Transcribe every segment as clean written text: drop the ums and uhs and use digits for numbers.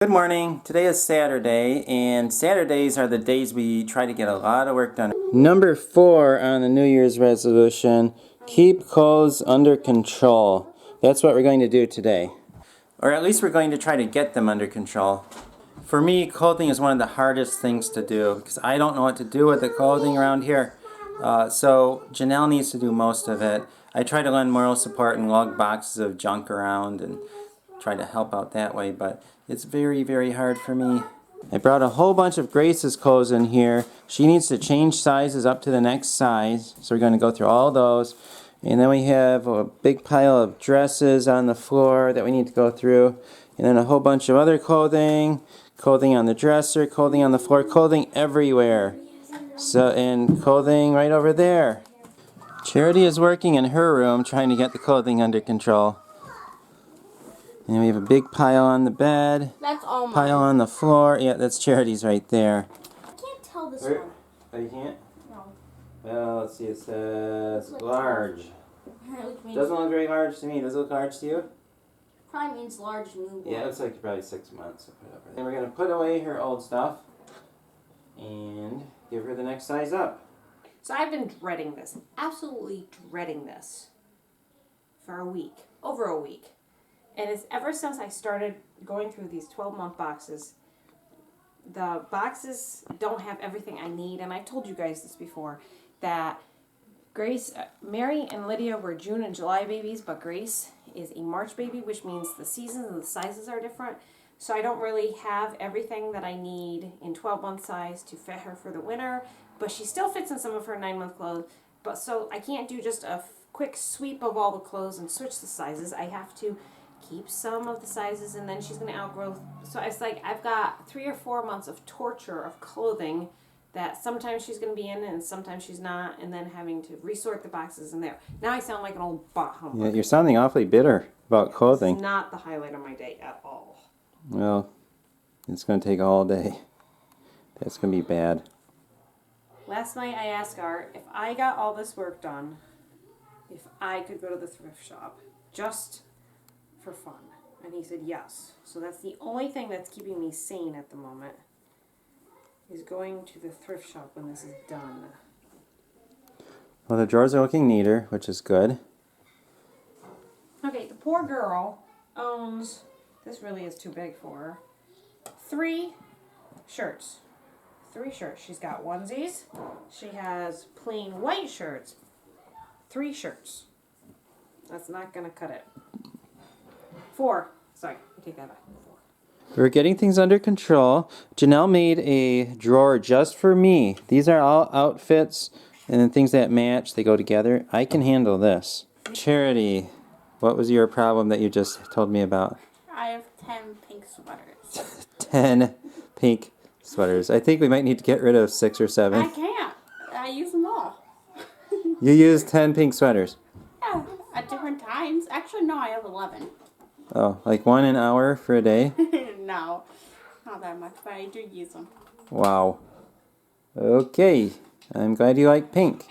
Good morning. Today is Saturday, and Saturdays are the days we try to get a lot of work done. Number 4 on the New Year's resolution, keep clothes under control. That's what we're going to do today. Or at least we're going to try to get them under control. For me, clothing is one of the hardest things to do because I don't know what to do with the clothing around here. So Janelle needs to do most of it. I try to lend moral support and lug boxes of junk around and try to help out that way, but it's very, very hard for me. I brought a whole bunch of Grace's clothes in here. She needs to change sizes up to the next size, so we're going to go through all those. And then we have a big pile of dresses on the floor that we need to go through. And then a whole bunch of other clothing, clothing on the dresser, clothing on the floor, clothing everywhere. And clothing right over there. Charity is working in her room trying to get the clothing under control. And we have a big pile on the bed. That's all mine. Pile on the floor. Yeah, that's Charity's right there. I can't tell this one. Oh, you can't? No. Well, let's see. It says large. Doesn't look very large to me. Does it look large to you? Probably means large newborn. Yeah, it looks like probably 6 months. Then we're going to put away her old stuff and give her the next size up. So I've been dreading this, absolutely dreading this for a week, over a week. And it's ever since I started going through these 12-month boxes. The boxes don't have everything I need, and I've told you guys this before, that Grace, Mary and Lydia were June and July babies, but Grace is a March baby, which means the seasons and the sizes are different. So I don't really have everything that I need in 12-month size to fit her for the winter, but she still fits in some of her 9-month clothes. But so I can't do just a quick sweep of all the clothes and switch the sizes. I have to keep some of the sizes, and then she's going to outgrow. So it's like I've got 3 or 4 months of torture of clothing that sometimes she's going to be in and sometimes she's not, and then having to resort the boxes in there. Now I sound like an old bot humbug. Yeah, you're sounding awfully bitter about clothing. It's not the highlight of my day at all. Well, it's going to take all day. That's going to be bad. Last night I asked Art if I got all this work done, if I could go to the thrift shop just for fun. And he said yes. So that's the only thing that's keeping me sane at the moment, is going to the thrift shop when this is done. Well, the drawers are looking neater, which is good. Okay, the poor girl owns, this really is too big for her, 3 shirts. 3 shirts. She's got onesies. She has plain white shirts. 3 shirts. That's not going to cut it. 4. Sorry, I take that back. 4. We're getting things under control. Janelle made a drawer just for me. These are all outfits and then things that match. They go together. I can handle this. Charity, what was your problem that you just told me about? I have 10 pink sweaters. 10 pink sweaters. I think we might need to get rid of 6 or 7. I can't. I use them all. You use 10 pink sweaters. Yeah, at different times. Actually, no, I have 11. Oh, like 1 an hour for a day? No, not that much, but I do use them. Wow. Okay. I'm glad you like pink.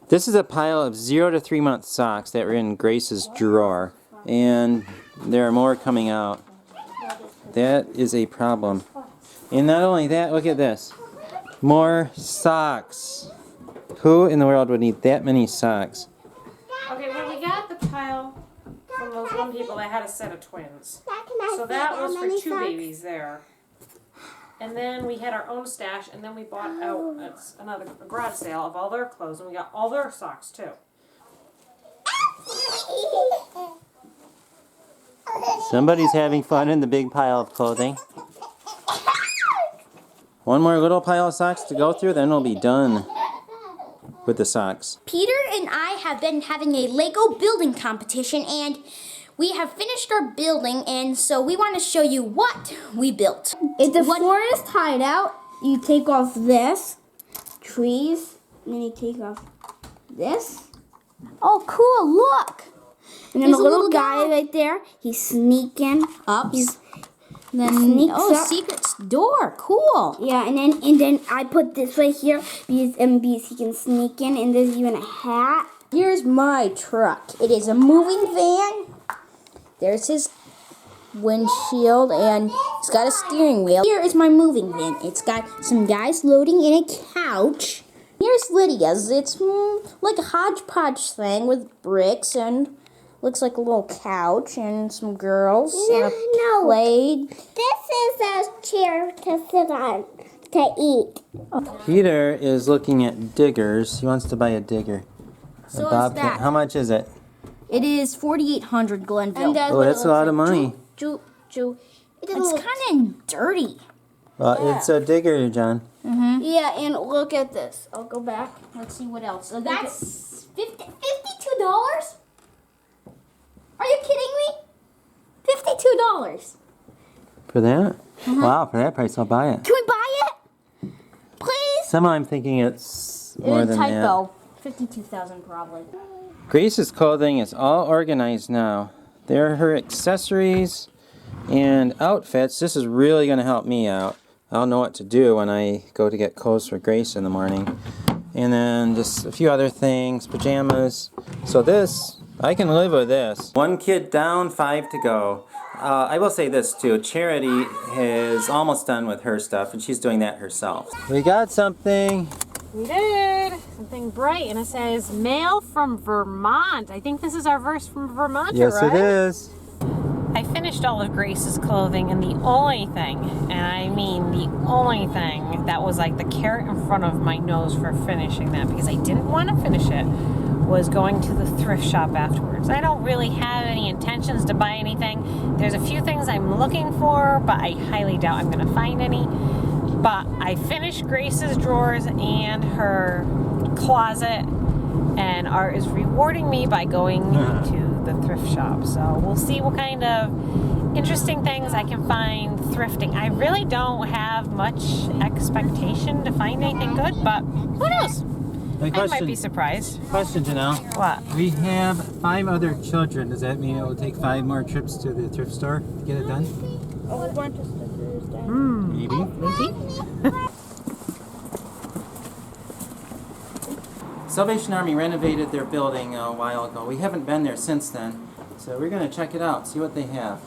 This is a pile of 0 to 3 month socks that were in Grace's drawer. And there are more coming out. That is a problem. And not only that, look at this. More socks. Who in the world would need that many socks? Okay, well, we got the pile from those one people that had a set of twins. So that was for 2 babies there. And then we had our own stash, and then we bought out a garage sale of all their clothes, and we got all their socks too. Somebody's having fun in the big pile of clothing. One more little pile of socks to go through, then we'll be done with the socks. Peter and I have been having a Lego building competition, and we have finished our building, and so we want to show you what we built. If the forest hideout, you take off this, trees, and then you take off this. Oh, cool, look! And then There's a little guy right there, he's sneaking up. Secret door, cool. Yeah, and then I put this right here because he can sneak in, and there's even a hat. Here's my truck. It is a moving van. There's his windshield, and it's got a steering wheel. Here is my moving van. It's got some guys loading in a couch. Here's Lydia's. It's like a hodgepodge thing with bricks and looks like a little couch and some girls. No. Played. This is a chair to sit on to eat. Peter is looking at diggers. He wants to buy a digger. So a is bobcat. that. How much is it? It is 4,800 Glenville. Oh, that's a lot of money. It's kind of dirty. Well, it's a digger, John. Yeah, and look at this. I'll go back. Let's see what else. So that's $52? Are you kidding me? $52. For that? Wow, for that price, I'll buy it. Can we buy it? Please? Somehow I'm thinking it's more than typo. 52,000 probably. that. Grace's clothing is all organized now. There are her accessories and outfits. This is really going to help me out. I'll know what to do when I go to get clothes for Grace in the morning. And then just a few other things, pajamas. So this, I can live with this. 1 kid down, 5 to go. I will say this too, Charity is almost done with her stuff and she's doing that herself. We got something. We did. Something bright, and it says mail from Vermont. I think this is our verse from Vermont, Yes, right? it is. I finished all of Grace's clothing, and the only thing, and I mean the only thing, that was like the carrot in front of my nose for finishing that, because I didn't want to finish it, was going to the thrift shop afterwards. I don't really have any intentions to buy anything. There's a few things I'm looking for, but I highly doubt I'm going to find any. But I finished Grace's drawers and her closet, and Art is rewarding me by going to the thrift shop. So we'll see what kind of interesting things I can find thrifting. I really don't have much expectation to find anything good, but who knows? I might be surprised. Question, Janelle. What? We have 5 other children. Does that mean it will take 5 more trips to the thrift store to get it done? Oh, we want to Thursday. Maybe. Salvation Army renovated their building a while ago. We haven't been there since then, so we're going to check it out, see what they have.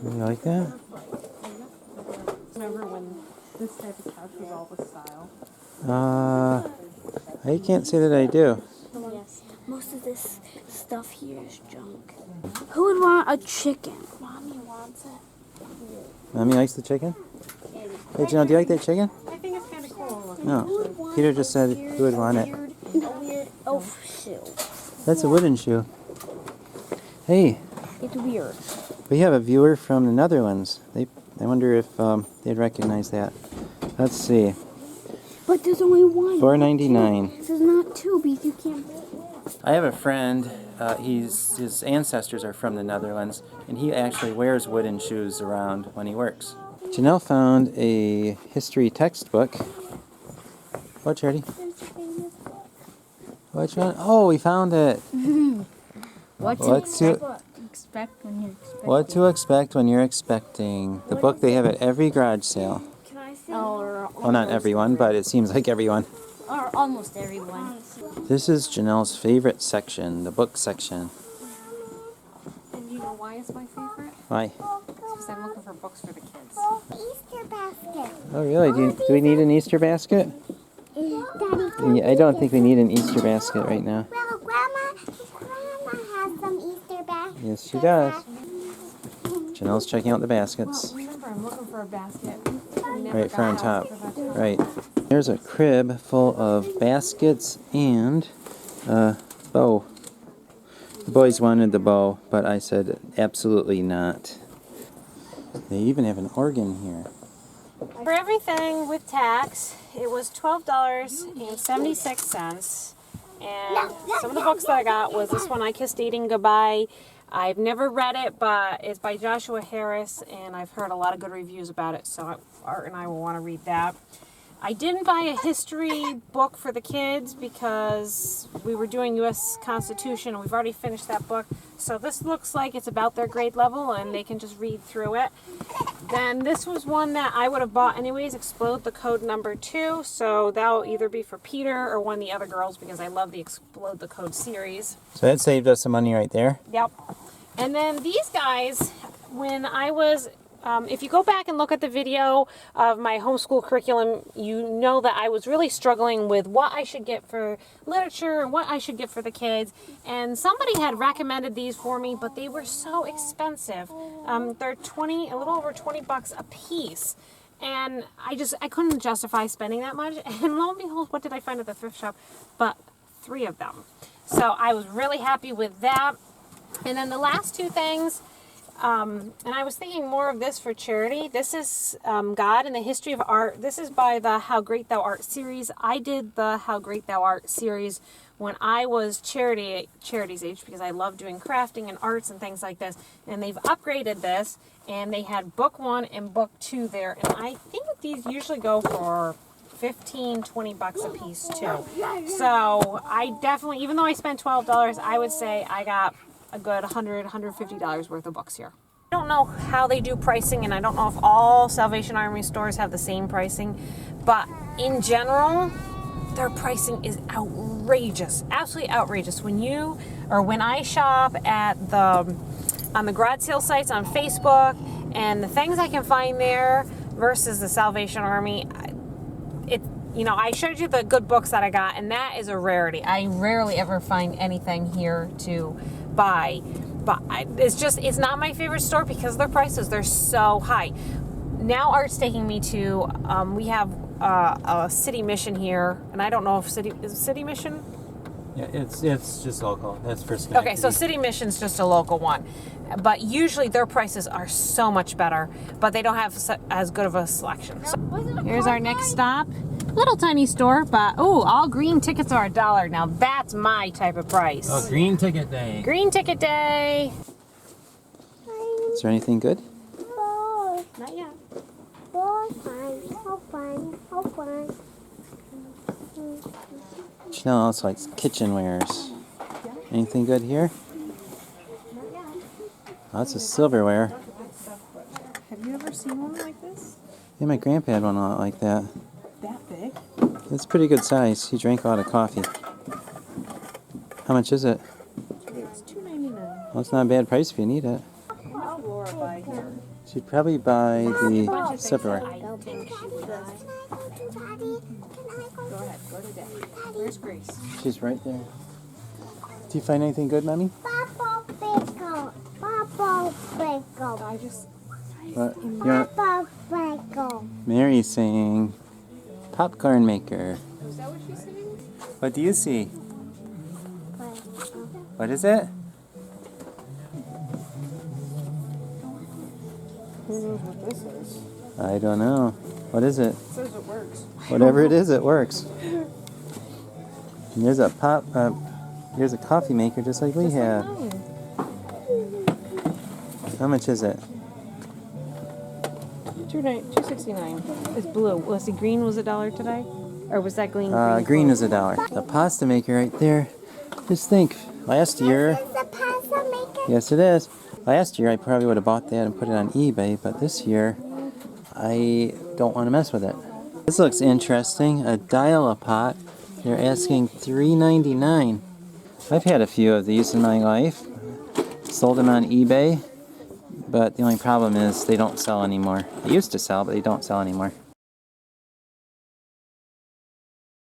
You like that? Remember when this type of couch was all the style? I can't say that I do. Yes. Most of this stuff here is junk. Who would want a chicken? Mommy wants it. Mommy likes the chicken? Hey, Janelle, do you like that chicken? I think it's kind of cool. No. Peter just said who would want it. A weird elf shoe. That's a wooden shoe. Hey, It's weird. we have a viewer from the Netherlands. I wonder if they'd recognize that. Let's see. But there's only one. $4.99. This is not two because you can't. I have a friend. His ancestors are from the Netherlands, and he actually wears wooden shoes around when he works. Janelle found a history textbook. What, Charity? Which one? Oh, we found it. What to expect when you're expecting. The book they have at every garage sale. Can I see? Well, not everyone, but it seems like everyone. Or almost everyone. This is Janelle's favorite section, the book section. And you know why it's my favorite? Why? Because I'm looking for books for the kids. Easter basket. Oh, really? Do we need an Easter basket? Daddy. Yeah, I don't think we need an Easter basket right now. Well, Grandma has some Easter baskets. Yes, she does. Janelle's checking out the baskets. Remember, I'm looking for a basket. Right for on top. Right. There's a crib full of baskets and a bow. The boys wanted the bow, but I said absolutely not. They even have an organ here. For everything with tax, it was $12.76. And some of the books that I got was this one, I Kissed Dating Goodbye. I've never read it, but it's by Joshua Harris, and I've heard a lot of good reviews about it, so Art and I will want to read that. I didn't buy a history book for the kids because we were doing U.S. Constitution and we've already finished that book. So this looks like it's about their grade level and they can just read through it. Then this was one that I would have bought anyways, Explode the Code #2. So that'll either be for Peter or one of the other girls because I love the Explode the Code series. So that saved us some money right there. Yep. And then these guys, when I was... if you go back and look at the video of my homeschool curriculum, you know that I was really struggling with what I should get for literature and what I should get for the kids. And somebody had recommended these for me, but they were so expensive. They're a little over 20 bucks a piece. And I couldn't justify spending that much. And lo and behold, what did I find at the thrift shop? But 3 of them. So I was really happy with that. And then the last 2 things... and I was thinking more of this for charity. This is God and the History of Art. This is by the How Great Thou Art series. I did the How Great Thou Art series when I was charity's age because I love doing crafting and arts and things like this. And they've upgraded this, and they had book 1 and book 2 there. And I think these usually go for 15, 20 bucks a piece too. So I definitely, even though I spent $12, I would say I got a good $100, $150 worth of books here. I don't know how they do pricing, and I don't know if all Salvation Army stores have the same pricing, but in general, their pricing is outrageous, absolutely outrageous. When I shop at on the garage sale sites on Facebook, and the things I can find there versus the Salvation Army, I showed you the good books that I got, and that is a rarity. I rarely ever find anything here to buy, but it's not my favorite store because their prices, they're so high. Now Art's taking me to, we have a City Mission here, and I don't know if City Mission? Yeah, it's just local. That's for Schenectady. Okay, so City Mission's just a local one. But usually their prices are so much better, but they don't have as good of a selection. So here's our next stop. Little tiny store, but all green tickets are $1. Now that's my type of price. Oh, green ticket day. Green ticket day. Is there anything good? Not yet. Chanel also likes kitchenwares. Anything good here? Lots of silverware. Have you ever seen one like this? Yeah, my grandpa had one like that. That big? It's pretty good size. He drank a lot of coffee. How much is it? It's $2.99. Well, it's not a bad price if you need it. What's Laura buy here? She'd probably buy the silverware. I think she would buy. Go ahead, go to Dad. Where's Grace? She's right there. Do you find anything good, Mommy? I just... What? Mary's saying popcorn maker. Is that what she's saying? What do you see? What is it? Who knows what this is? I don't know. What is it? It says it works. Whatever it is, it works. And there's a there's a coffee maker just like we have. How much is it? $2.69. It's blue. Let's see, green was $1 today? Or was that green? Green is $1. The pasta maker right there. Just think, last year. Yes, it is. Last year I probably would have bought that and put it on eBay, but this year I don't want to mess with it. This looks interesting. A dial-a-pot. They're asking $3.99. I've had a few of these in my life. Sold them on eBay, but the only problem is they don't sell anymore. They used to sell, but they don't sell anymore.